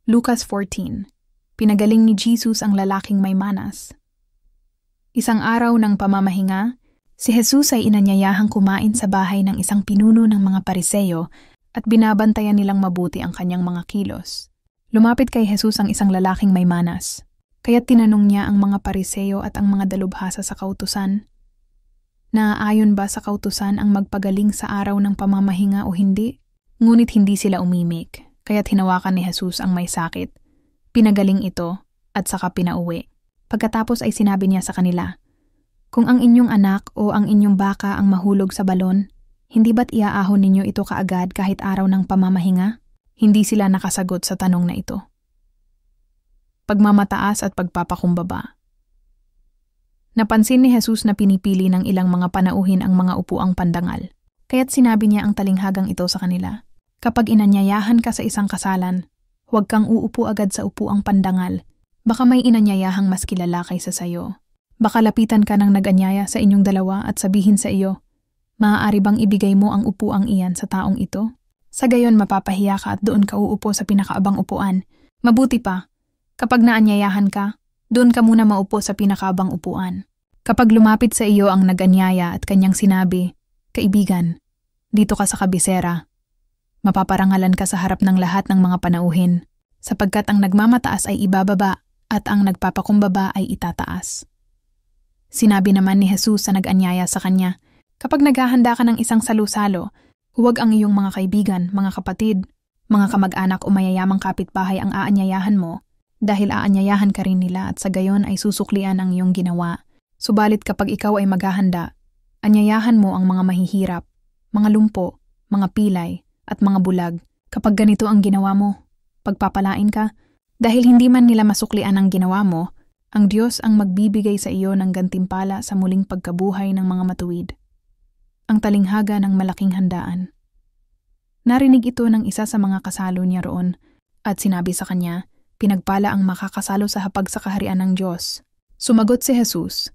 Lucas 14. Pinagaling ni Jesus ang lalaking may manas. Isang araw ng pamamahinga, si Jesus ay inanyayahang kumain sa bahay ng isang pinuno ng mga Pariseo at binabantayan nilang mabuti ang kanyang mga kilos. Lumapit kay Jesus ang isang lalaking may manas, kaya't tinanong niya ang mga Pariseo at ang mga dalubhasa sa kautusan. Naaayon ba sa kautusan ang magpagaling sa araw ng pamamahinga o hindi? Ngunit hindi sila umimik, kaya't hinawakan ni Jesus ang may sakit. Pinagaling ito at saka pinauwi. Pagkatapos ay sinabi niya sa kanila, "Kung ang inyong anak o ang inyong baka ang mahulog sa balon, hindi ba't iaahon ninyo ito kaagad kahit araw ng pamamahinga?" Hindi sila nakasagot sa tanong na ito. Pagmamataas at pagpapakumbaba. Napansin ni Jesus na pinipili ng ilang mga panauhin ang mga upuang pandangal, kaya't sinabi niya ang talinghagang ito sa kanila. Kapag inanyayahan ka sa isang kasalan, huwag kang uupo agad sa upuang pandangal. Baka may inanyayahang mas kilala kaysa sayo. Baka lapitan ka ng nag-anyaya sa inyong dalawa at sabihin sa iyo, "Maaari bang ibigay mo ang upuang iyan sa taong ito?" Sa gayon mapapahiya ka at doon ka uupo sa pinakaabang upuan. Mabuti pa, kapag naanyayahan ka, doon ka muna maupo sa pinakaabang upuan. Kapag lumapit sa iyo ang nag-anyaya at kanyang sinabi, "Kaibigan, dito ka sa kabisera," mapaparangalan ka sa harap ng lahat ng mga panauhin, sapagkat ang nagmamataas ay ibababa at ang nagpapakumbaba ay itataas. Sinabi naman ni Jesus sa nag-anyaya sa kanya, "Kapag naghahanda ka ng isang salu-salo, huwag ang iyong mga kaibigan, mga kapatid, mga kamag-anak o mayayamang kapitbahay ang aanyayahan mo, dahil aanyayahan ka rin nila at sa gayon ay susuklian ang iyong ginawa. Subalit kapag ikaw ay maghahanda, anyayahan mo ang mga mahihirap, mga lumpo, mga pilay, at mga bulag. Kapag ganito ang ginawa mo, pagpapalain ka, dahil hindi man nila masuklian ang ginawa mo, ang Diyos ang magbibigay sa iyo ng gantimpala sa muling pagkabuhay ng mga matuwid." Ang talinghaga ng malaking handaan. Narinig ito ng isa sa mga kasalo niya roon, at sinabi sa kanya, "Pinagpala ang makakasalo sa hapag sa kaharian ng Diyos." Sumagot si Jesus,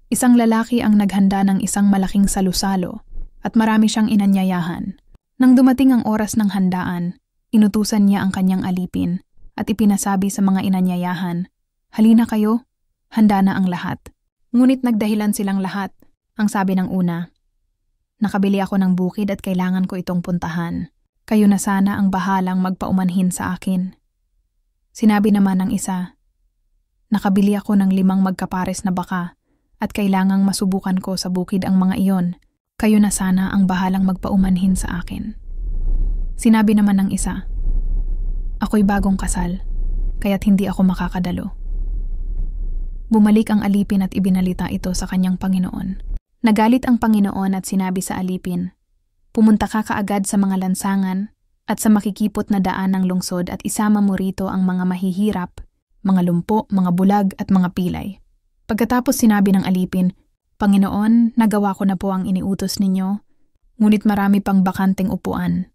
"Isang lalaki ang naghanda ng isang malaking salusalo, at marami siyang inanyayahan. Nang dumating ang oras ng handaan, inutusan niya ang kanyang alipin at ipinasabi sa mga inanyayahan, 'Halina kayo, handa na ang lahat.' Ngunit nagdahilan silang lahat. Ang sabi ng una, 'Nakabili ako ng bukid at kailangan ko itong puntahan. Kayo na sana ang bahalang magpaumanhin sa akin.' Sinabi naman ng isa, 'Nakabili ako ng 5 magkapares na baka at kailangang masubukan ko sa bukid ang mga iyon. Kayo na sana ang bahalang magpaumanhin sa akin.' Sinabi naman ng isa, 'Ako'y bagong kasal, kaya't hindi ako makakadalo.' Bumalik ang alipin at ibinalita ito sa kanyang Panginoon. Nagalit ang Panginoon at sinabi sa alipin, 'Pumunta ka kaagad sa mga lansangan at sa makikipot na daan ng lungsod at isama mo rito ang mga mahihirap, mga lumpo, mga bulag at mga pilay.' Pagkatapos sinabi ng alipin, 'Panginoon, nagawa ko na po ang iniutos ninyo, ngunit marami pang bakanteng upuan.'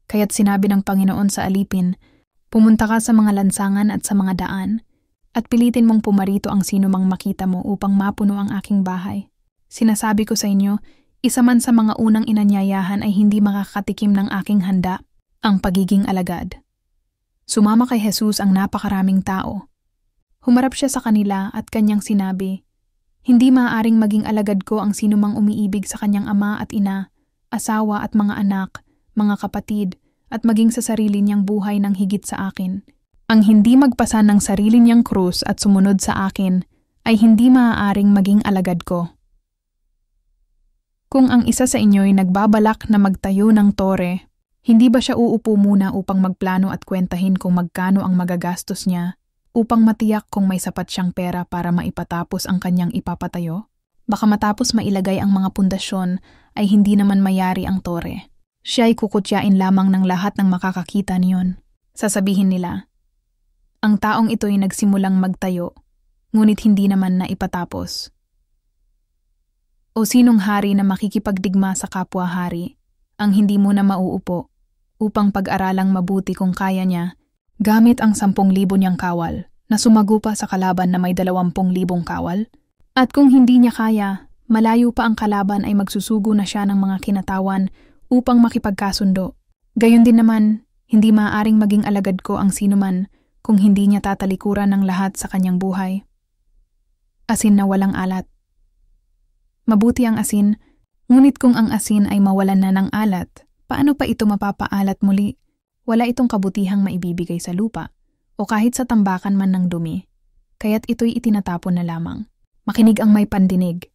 Kaya't sinabi ng Panginoon sa alipin, 'Pumunta ka sa mga lansangan at sa mga daan, at pilitin mong pumarito ang sino mang makita mo upang mapuno ang aking bahay. Sinasabi ko sa inyo, isa man sa mga unang inanyayahan ay hindi makakatikim ng aking handa, ang pagiging alagad.' Sumama kay Jesus ang napakaraming tao. Humarap siya sa kanila at kanyang sinabi, 'Hindi maaaring maging alagad ko ang sino mang umiibig sa kanyang ama at ina, asawa at mga anak, mga kapatid, at maging sa sarili niyang buhay ng higit sa akin. Ang hindi magpasa ng sarili niyang krus at sumunod sa akin ay hindi maaaring maging alagad ko. Kung ang isa sa inyo'y nagbabalak na magtayo ng tore, hindi ba siya uupo muna upang magplano at kwentahin kung magkano ang magagastos niya, upang matiyak kung may sapat siyang pera para maipatapos ang kanyang ipapatayo? Baka matapos mailagay ang mga pundasyon ay hindi naman mayari ang tore. Siya ay kukutyain lamang ng lahat ng makakakita niyon. Sasabihin nila, 'Ang taong ito'y nagsimulang magtayo, ngunit hindi naman na ipatapos.' O sinong hari na makikipagdigma sa kapwa-hari ang hindi muna mauupo upang pag-aralang mabuti kung kaya niya gamit ang 10,000 niyang kawal na sumagupa sa kalaban na may 20,000 kawal? At kung hindi niya kaya, malayo pa ang kalaban ay magsusugo na siya ng mga kinatawan upang makipagkasundo. Gayon din naman, Hindi maaaring maging alagad ko ang sinuman kung hindi niya tatalikuran ng lahat sa kanyang buhay. Asin na walang alat. Mabuti ang asin, ngunit kung ang asin ay mawalan na ng alat, paano pa ito mapapaalat muli? Wala itong kabutihang maibibigay sa lupa o kahit sa tambakan man ng dumi, kaya't ito'y itinatapon na lamang. Makinig ang may pandinig.